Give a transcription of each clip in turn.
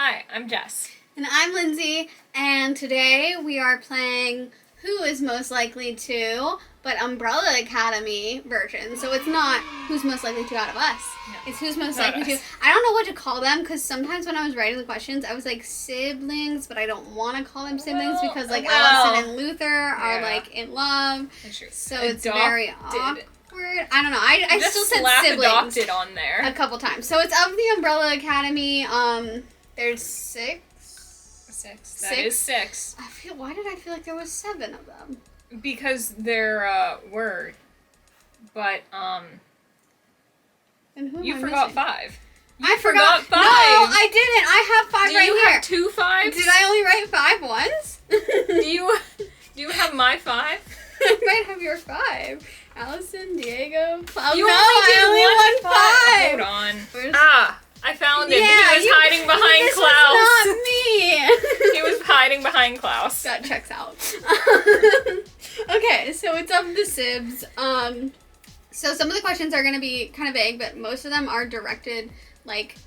Hi, I'm Jess. And I'm Lindsay, and today we are playing Who is Most Likely To, but Umbrella Academy version. So it's not who's most likely to out of us. No, it's who's most likely to. I don't know what to call them, because sometimes when I was writing the questions, I was like siblings, but I don't want to call them siblings because Allison and Luther are like in love. That's true. So it's very awkward. I don't know. I still said siblings adopted on there a couple times. So it's of the Umbrella Academy. There's six. That is six. Why did I feel like there was 7 of them? Because there were, but And who you am I forgot missing? 5. I forgot 5. No, I didn't. I have 5 Do right you here. have 2 5s? Did I only write 5 once? Do you have my 5? I might have your 5. Allison, Diego, Cloud. You No, only I only won 5. Hold on. I found it. Yeah, he was hiding behind this Klaus. Was not me. He was hiding behind Klaus. That checks out. Okay, so it's of the Sibs. So some of the questions are going to be kind of vague, but most of them are directed like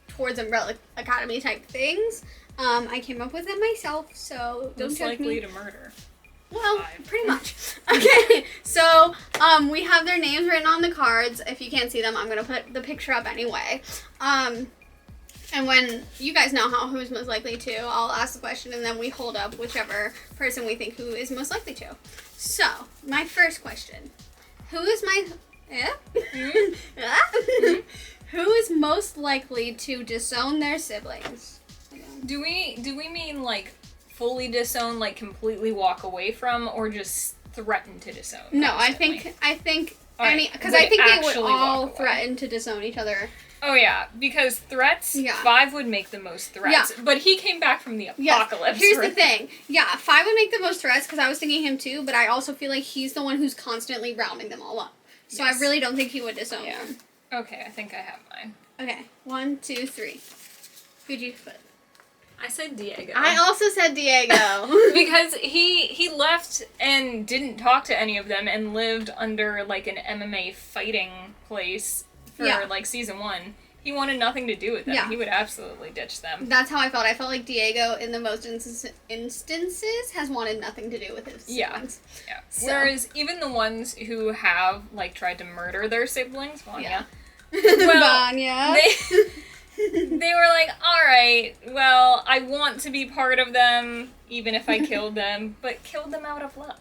towards Umbrella Academy type things. I came up with it myself, so don't Most judge me. likely to murder. Well, 5. pretty much. Okay, so we have their names written on the cards. If you can't see them, I'm gonna put the picture up anyway. And when you guys know who's most likely to, I'll ask the question, and then we hold up whichever person we think who is most likely to. So my first question: Who is who is most likely to disown their siblings? Do we mean like fully disown, like completely walk away from, or just threaten to disown? No, constantly? I think Right. because I think they would Actually all walk away. threaten to disown each other. Oh yeah, because threats. Yeah. 5 would make the most threats. Yeah. But he came back from the apocalypse. Here's right? the thing. Yeah, 5 would make the most threats because I was thinking him too, but I also feel like he's the one who's constantly rounding them all up. So Yes. I really don't think he would disown them. Okay, I think I have mine. Okay, 1, 2, 3. Who'd you put? I said Diego. I also said Diego. Because he left and didn't talk to any of them and lived under like an MMA fighting place for like season 1. He wanted nothing to do with them. Yeah. He would absolutely ditch them. That's how I felt. I felt like Diego, in the most instances, has wanted nothing to do with his siblings. Yeah. So. Whereas even the ones who have like tried to murder their siblings, Vanya. Well, Vanya. They were like, alright, well, I want to be part of them, even if I killed them, but killed them out of love.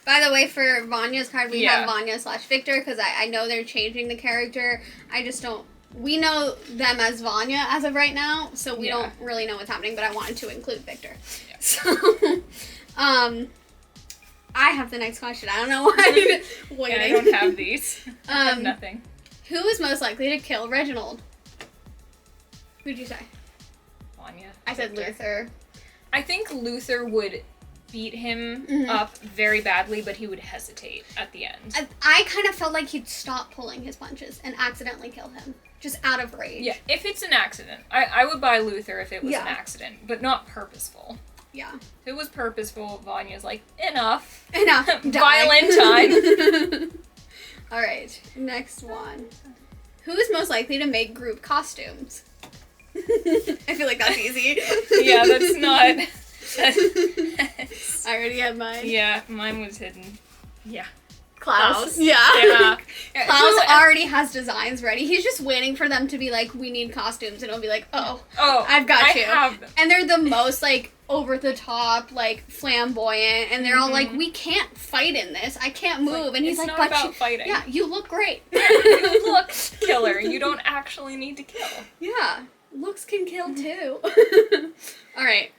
By the way, for Vanya's card, we have Vanya/Victor, because I know they're changing the character. I just don't... We know them as Vanya as of right now, so we don't really know what's happening, but I wanted to include Victor. Yeah. So, I have the next question. I don't know why I'm waiting. I don't have these. I have nothing. Who is most likely to kill Reginald? Who'd you say? Vanya. I said Luther. I think Luther would beat him up very badly, but he would hesitate at the end. I kind of felt like he'd stop pulling his punches and accidentally kill him. Just out of rage. Yeah, if it's an accident. I would buy Luther if it was an accident, but not purposeful. Yeah. If it was purposeful, Vanya's like, enough. Violent time. Alright, next one. Who is most likely to make group costumes? I feel like that's easy. Yeah, that's not... I already have mine. Yeah, mine was hidden. Yeah. Klaus. Yeah. Klaus already has designs ready. He's just waiting for them to be like, we need costumes, and he'll be like, oh, I've got you. Have them. And they're the most like over the top, like flamboyant, and they're all like, we can't fight in this. I can't move. And he's it's like, not about fighting. Yeah, you look great. You look killer. You don't actually need to kill. Yeah, looks can kill too. All right.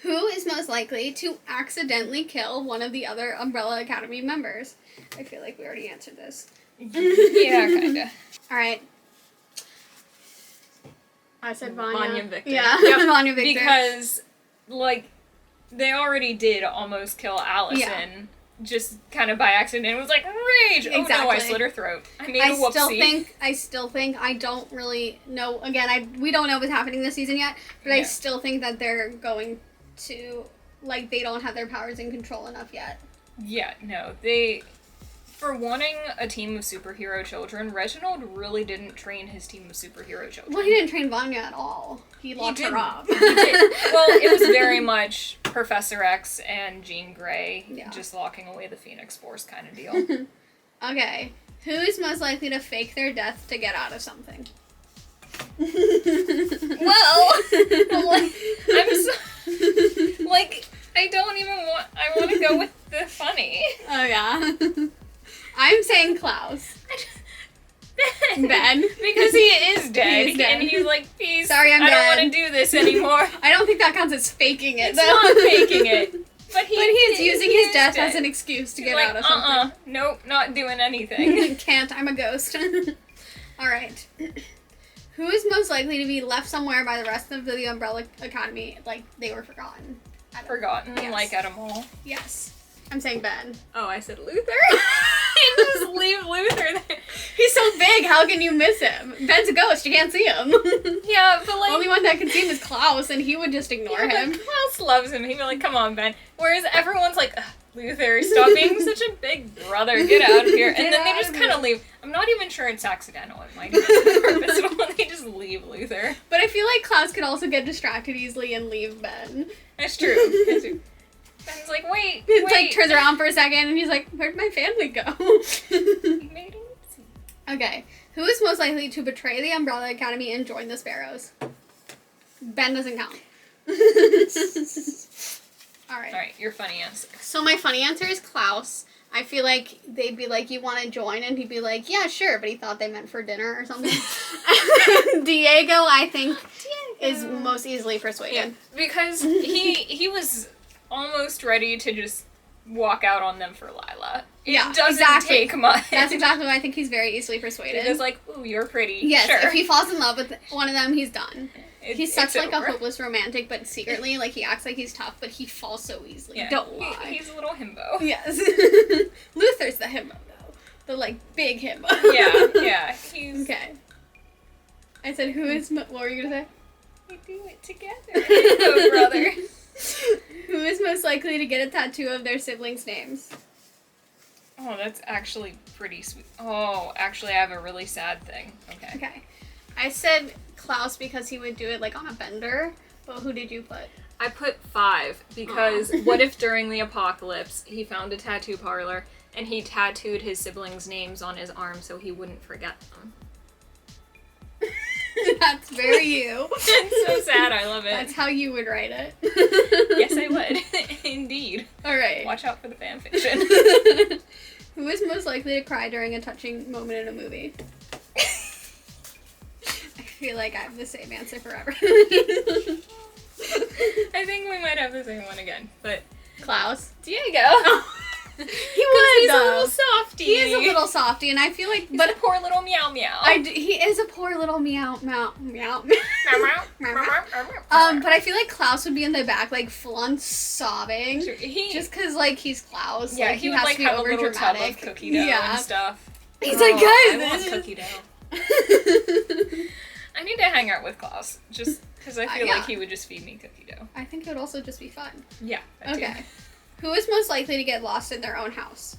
Who is most likely to accidentally kill one of the other Umbrella Academy members? I feel like we already answered this. Yeah, kinda. Alright. I said Vanya. Vanya Victor. Yeah, Yep. Vanya Victor. Because, like, they already did almost kill Allison. Just kind of by accident. It was like, rage! Exactly. Oh no, I slit her throat. I made a whoopsie. I still think, I don't really know, again, we don't know what's happening this season yet, but I still think that they're going to, like, they don't have their powers in control enough yet. Yeah, no, they For wanting a team of superhero children, Reginald really didn't train his team of superhero children. Well, he didn't train Vanya at all. He locked her up. He did. Well, it was very much Professor X and Jean Grey just locking away the Phoenix Force kind of deal. Okay. Who is most likely to fake their death to get out of something? Well, I don't even want... I want to go with the funny. Oh, yeah. I'm saying Klaus. Ben. Because he is dead. He is dead. And he's like, peace. Sorry, I'm I dead. don't want to do this anymore. I don't think that counts as faking it, It's though. not faking it. But he's using his death dead. as an excuse to get like, out of something. Nope, not doing anything. Can't, I'm a ghost. Alright. Who is most likely to be left somewhere by the rest of the Umbrella Academy, like they were forgotten? Forgotten, yes. like at a mall. Yes. I'm saying Ben. Oh, I said Luther? Just leave Luther there. He's so big, how can you miss him? Ben's a ghost, you can't see him. Yeah, but like... Only one that can see him is Klaus, and he would just ignore him. Klaus loves him. He'd be like, come on, Ben. Whereas everyone's like, Luther, stop being such a big brother. Get out of here. And then they just kind of leave. I'm not even sure it's accidental. It might be purposeful. They just leave Luther. But I feel like Klaus could also get distracted easily and leave Ben. That's true. Ben's like, wait. Like, turns around for a second, and he's like, where'd my family go? He made it. Okay. Who is most likely to betray the Umbrella Academy and join the Sparrows? Ben doesn't count. Alright, your funny answer. So my funny answer is Klaus. I feel like they'd be like, you want to join? And he'd be like, yeah, sure. But he thought they meant for dinner or something. Diego, I think, is most easily persuaded. Yeah, because he was almost ready to just walk out on them for Lila. It doesn't take much. That's exactly why I think he's very easily persuaded. He's like, ooh, you're pretty. Yes, sure. If he falls in love with one of them, he's done. He's such like over. a hopeless romantic, but secretly, like, he acts like he's tough, but he falls so easily. Yeah. Don't lie. He's a little himbo. Yes. Luther's the himbo, though. The, like, big himbo. Yeah. He's... Okay. I said, who is... What were you gonna say? We do it together. Oh, brother. Who is most likely to get a tattoo of their siblings' names? Oh, that's actually pretty sweet. Oh, actually, I have a really sad thing. Okay. I said Klaus because he would do it, like, on a bender, but who did you put? I put 5 because what if during the apocalypse he found a tattoo parlor and he tattooed his siblings' names on his arm so he wouldn't forget them? That's very you. It's so sad. I love it. That's how you would write it. Yes, I would. Indeed. All right. Watch out for the fanfiction. Who is most likely to cry during a touching moment in a movie? I feel like I have the same answer forever. I think we might have the same one again, but... Klaus. Diego. He would, he's though. a little softy. He is a little softy, and I feel like... He's a poor little meow meow. He is a poor little meow. But I feel like Klaus would be in the back, like, full-on sobbing. Just because, like, he's Klaus. Yeah, like, he would, has like, to be have a little tub of over-dramatic. cookie dough and stuff. He's like, guys, I want cookie dough. I need to hang out with Klaus, just because I feel like he would just feed me cookie dough. I think it would also just be fun. Yeah, Okay. Who is most likely to get lost in their own house?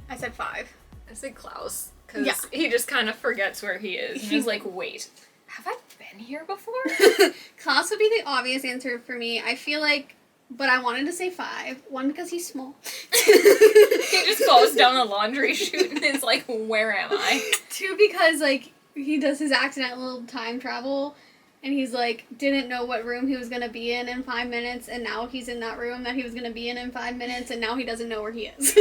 I said 5. I said Klaus, because he just kind of forgets where he is. And he's like, wait, have I been here before? Klaus would be the obvious answer for me. I feel like, but I wanted to say 5. 1, because he's small. He just falls down the laundry chute and is like, where am I? 2, because, like, he does his accidental time travel, and he's, like, didn't know what room he was going to be in 5 minutes, and now he's in that room that he was going to be in 5 minutes, and now he doesn't know where he is.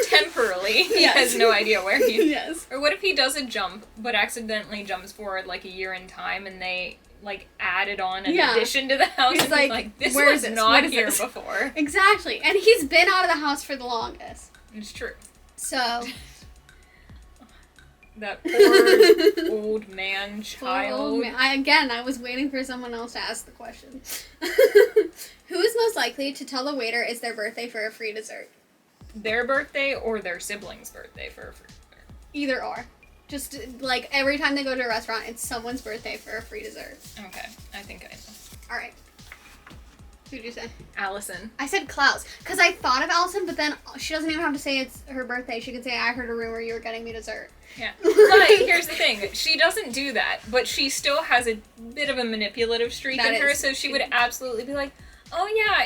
Temporarily. He has no idea where he is. Yes. Or what if he does a jump, but accidentally jumps forward, like, a year in time, and they, like, added on an addition to the house, he's and like, this where was is this? not What is here this? before. Exactly. And he's been out of the house for the longest. It's true. So... That poor old man child. I was waiting for someone else to ask the question. Who is most likely to tell the waiter it's their birthday for a free dessert? Their birthday or their sibling's birthday for a free dessert? Either or. Just, like, every time they go to a restaurant, it's someone's birthday for a free dessert. Okay, I think I know. Alright. Who'd you say? Allison. I said Klaus. Because I thought of Allison, but then she doesn't even have to say it's her birthday. She could say, I heard a rumor you were getting me dessert. Yeah. But here's the thing. She doesn't do that, but she still has a bit of a manipulative streak in her, so she would absolutely be like, oh yeah,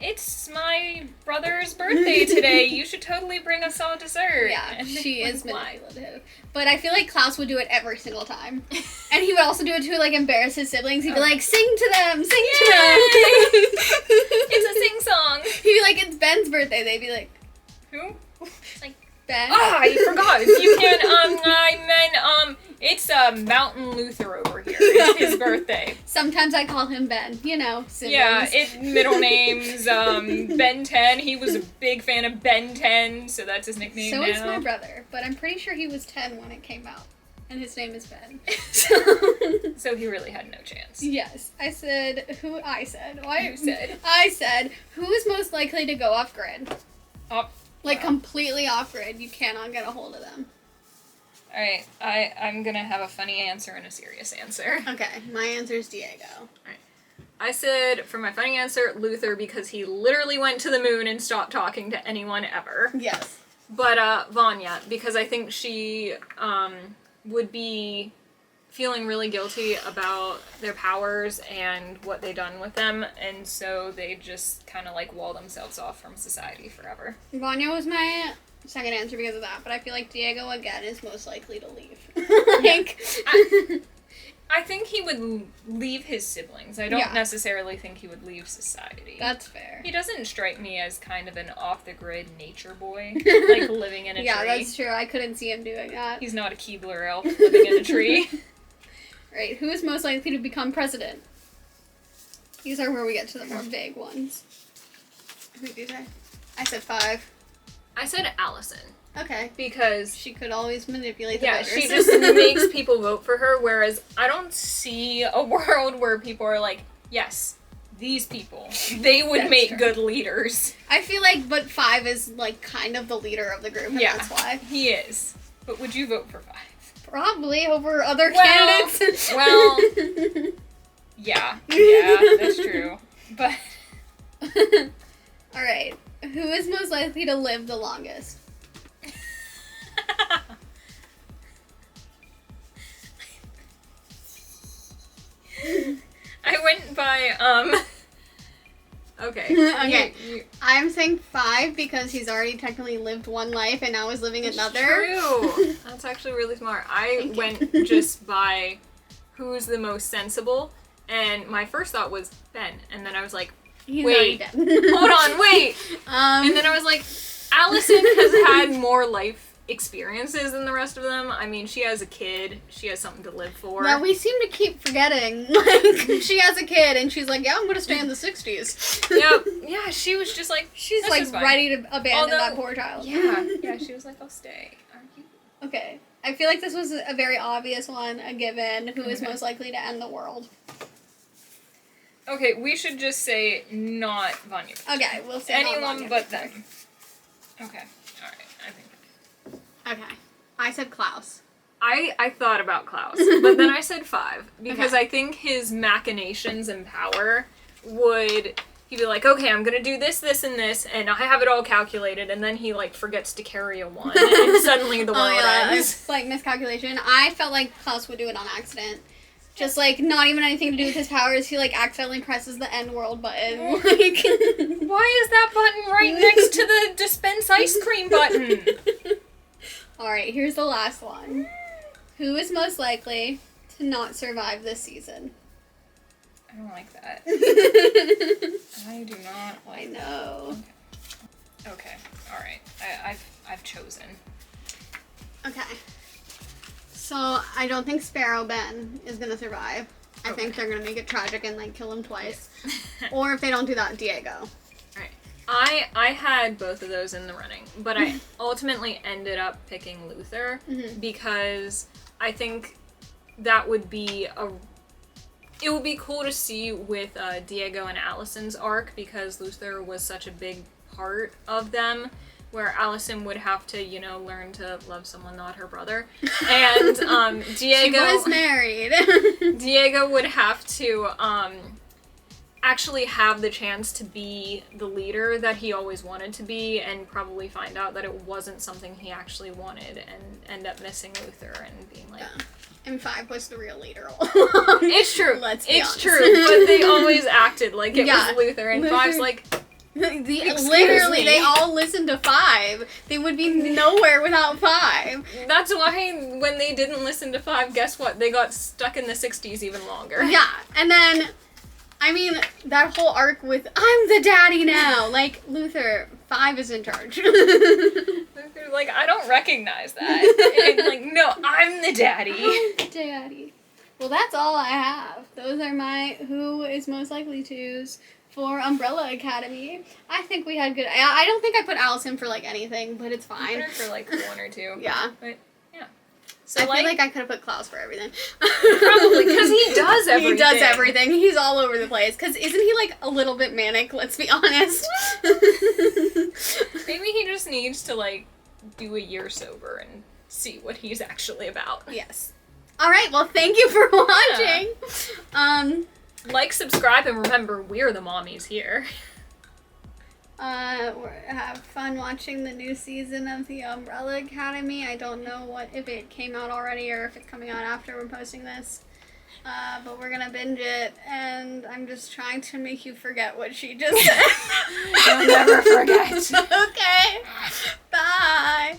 it's my brother's birthday today. You should totally bring us all dessert. Yeah, and she is manipulative. But I feel like Klaus would do it every single time. And he would also do it to, like, embarrass his siblings. He'd be like, sing to them, sing to them. It's a sing-song. He'd be like, it's Ben's birthday. They'd be like, who? It's like, Ben? ah, I forgot. You can, I meant, it's, Mountain Luther over here. It's his birthday. Sometimes I call him Ben, you know, siblings. Yeah, middle name's, Ben 10. He was a big fan of Ben 10, so that's his nickname so now. is my brother, but I'm pretty sure he was 10 when it came out. And his name is Ben. So he really had no chance. Yes. I said, who I said, who is most likely to go off-grid? Like, completely off-grid. You cannot get a hold of them. Alright, I'm gonna have a funny answer and a serious answer. Okay, my answer is Diego. Alright. I said, for my funny answer, Luther, because he literally went to the moon and stopped talking to anyone ever. Yes. But, Vanya, because I think she, would be feeling really guilty about their powers and what they done with them, and so they just kind of, like, wall themselves off from society forever. Vanya was my second answer because of that, but I feel like Diego, again, is most likely to leave. I think he would leave his siblings. I don't necessarily think he would leave society. That's fair. He doesn't strike me as kind of an off-the-grid nature boy, like living in a tree. Yeah, that's true. I couldn't see him doing that. He's not a Keebler elf living in a tree. Right, who is most likely to become president? These are where we get to the more vague ones. Who did you say? I said 5. I said Allison. Okay. Because she could always manipulate the voters. she just makes people vote for her, whereas I don't see a world where people are like, yes, these people, they would make good leaders. I feel like, but 5 is, like, kind of the leader of the group, and that's why. He is. But would you vote for 5? Probably over other candidates. Well, yeah, that's true. But alright, who is most likely to live the longest? I went by, okay. I'm saying 5 because he's already technically lived one life and now is living another. True. That's actually really smart. I went just by who's the most sensible, and my first thought was Ben, and then I was like, wait, hold on, wait. And then I was like, Allison has had more life experiences than the rest of them. I mean, she has a kid. She has something to live for. Well, we seem to keep forgetting. Like, she has a kid, and she's like, yeah, I'm going to stay in the 60s. Yep. Yeah, she was just like... She's, like, ready to abandon that poor child. Yeah, she was like, I'll stay. Are you? Okay. I feel like this was a very obvious one, a given. Who is most likely to end the world? Okay, we should just say not Vanya. Okay, we'll say anyone but them. Okay. Alright, I think... Okay. I said Klaus. I thought about Klaus, but then I said 5, because I think his machinations and power would... He'd be like, okay, I'm gonna do this, this, and this, and I have it all calculated, and then he, like, forgets to carry a 1, and suddenly the world ends. It's, like, miscalculation. I felt like Klaus would do it on accident. Just, like, not even anything to do with his powers. He, like, accidentally presses the end world button. Like, why is that button right next to the dispense ice cream button? Alright, here's the last one. Who is most likely to not survive this season? I don't like that. I do not like I know. that. Okay. Alright. I've chosen. Okay. So, I don't think Sparrow Ben is gonna survive. I think they're gonna make it tragic and, like, kill him twice. Or if they don't do that, Diego. Alright. I had both of those in the running, but I ultimately ended up picking Luther because I think that would be it would be cool to see with Diego and Allison's arc, because Luther was such a big part of them, where Allison would have to, you know, learn to love someone not her brother. And Diego... She was married. Diego would have to actually have the chance to be the leader that he always wanted to be, and probably find out that it wasn't something he actually wanted, and end up missing Luther and being like... Yeah. And 5 was the real leader. It's true. Let's be honest. It's true, but they always acted like it was Luther, and Luther... 5's like... Literally, they all listened to 5. They would be nowhere without 5. That's why when they didn't listen to 5, guess what? They got stuck in the 60s even longer. Yeah, and then... I mean, that whole arc with, I'm the daddy now! Like, Luther, 5 is in charge. Luther's like, I don't recognize that. And like, no, I'm the daddy. I'm the daddy. Well, that's all I have. Those are my who is most likely to's for Umbrella Academy. I think we had good... I don't think I put Allison for, like, anything, but it's fine. I put her for, like, 1 or 2. Yeah. But, yeah. So, I feel like I could have put Klaus for everything. Probably, because he does everything. He does everything. He's all over the place. Because isn't he, like, a little bit manic? Let's be honest. Maybe he just needs to, like, do a year sober and see what he's actually about. Yes. All right, well, thank you for watching. Yeah. Like, subscribe, and remember, we're the mommies here. Have fun watching the new season of the Umbrella Academy. I don't know if it came out already or if it's coming out after we're posting this. But we're gonna binge it, and I'm just trying to make you forget what she just said. You'll never forget. Okay. Bye.